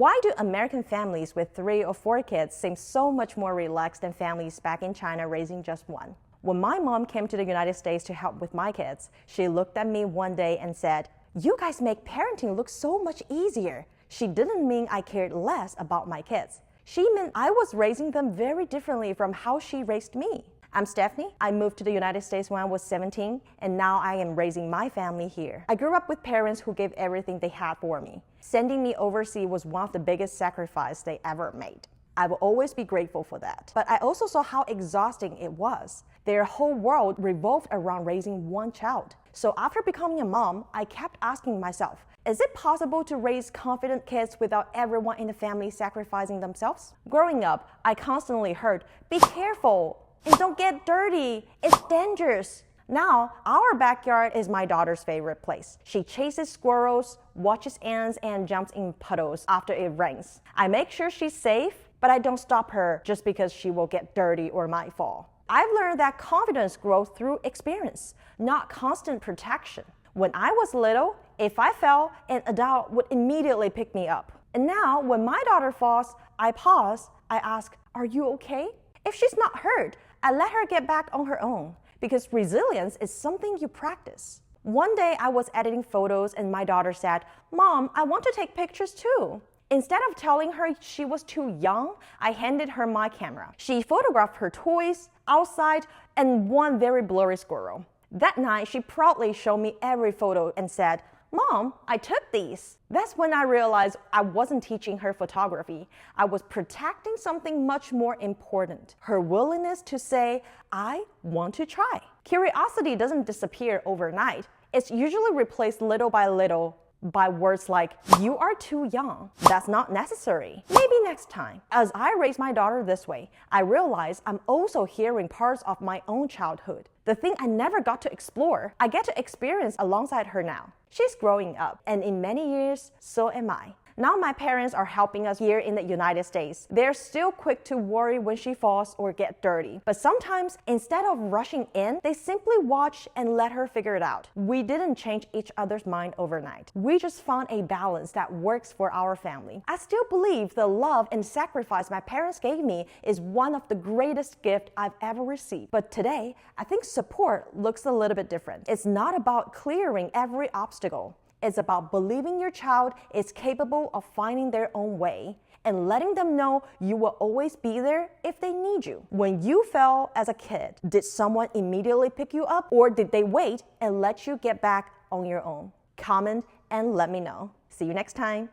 Why do American families with 3 or 4 kids seem so much more relaxed than families back in China raising just one? When my mom came to the United States to help with my kids, she looked at me one day and said, "You guys make parenting look so much easier." She didn't mean I cared less about my kids. She meant I was raising them very differently from how she raised me. I'm Stephanie. I moved to the United States when I was 17, and now I am raising my family here. I grew up with parents who gave everything they had for me. Sending me overseas was one of the biggest sacrifices they ever made. I will always be grateful for that. But I also saw how exhausting it was. Their whole world revolved around raising one child. So after becoming a mom, I kept asking myself, is it possible to raise confident kids without everyone in the family sacrificing themselves? Growing up, I constantly heard, "Be careful and don't get dirty. It's dangerous." Now, our backyard is my daughter's favorite place. She chases squirrels, watches ants, and jumps in puddles after it rains. I make sure she's safe, but I don't stop her just because she will get dirty or might fall. I've learned that confidence grows through experience, not constant protection. When I was little, if I fell, an adult would immediately pick me up. And now, when my daughter falls, I pause, I ask, "Are you okay?" If she's not hurt, I let her get back on her own, because resilience is something you practice. One day I was editing photos and my daughter said, "Mom, I want to take pictures too." Instead of telling her she was too young, I handed her my camera. She photographed her toys, outside, and one very blurry squirrel. That night, she proudly showed me every photo and said, "Mom, I took these." That's when I realized I wasn't teaching her photography. I was protecting something much more important, her willingness to say, "I want to try." Curiosity doesn't disappear overnight. It's usually replaced little by little by words like, "You are too young. That's not necessary. Maybe next time." As I raise my daughter this way, I realize I'm also hearing parts of my own childhood. The thing I never got to explore, I get to experience alongside her now. She's growing up, and in many years, so am I. Now my parents are helping us here in the United States. They're still quick to worry when she falls or get dirty. But sometimes, instead of rushing in, they simply watch and let her figure it out. We didn't change each other's mind overnight. We just found a balance that works for our family. I still believe the love and sacrifice my parents gave me is one of the greatest gifts I've ever received. But today, I think support looks a little bit different. It's not about clearing every obstacle. It's about believing your child is capable of finding their own way and letting them know you will always be there if they need you. When you fell as a kid, did someone immediately pick you up, or did they wait and let you get back on your own? Comment and let me know. See you next time.